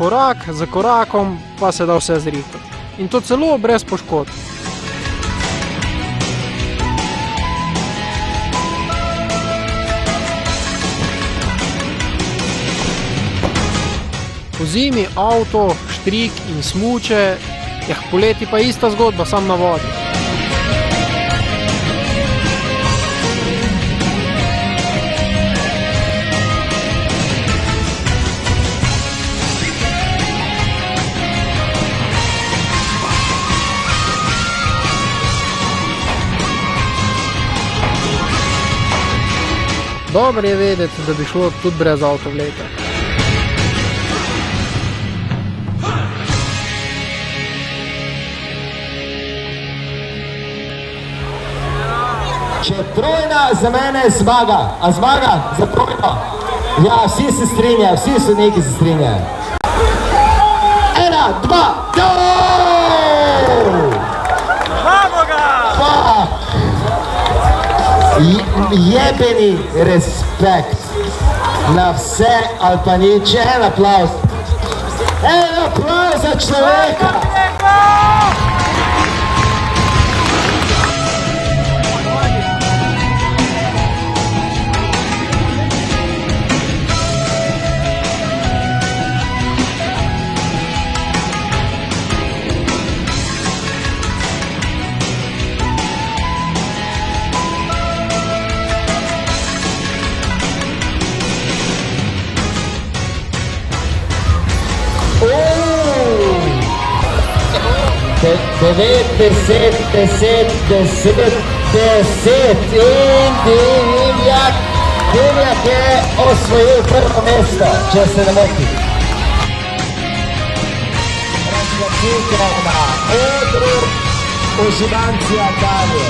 korak za korakom pa se da vse zrihtati. In to celo brez poškodb. Po zimi avto, štrik in smuče, poleti pa ista zgodba, sam na vodi. Dobro je vedeti, da bi šlo tudi brez avtovleka. Če trojna za mene zmaga, a zmaga za trojno? Ja, vsi se strinjajo, vsi so neki se strinjajo. 1, 2, gol! Vamo ga! Fuck! Jebeni respekt na vse ali pa nič. En aplauz. En aplauz za človeka! Devet, 10, 10, 10, 10 in Divjak je osvojil prvo mesto, če se ne moti. Razglasitev na odru uživancija dalje.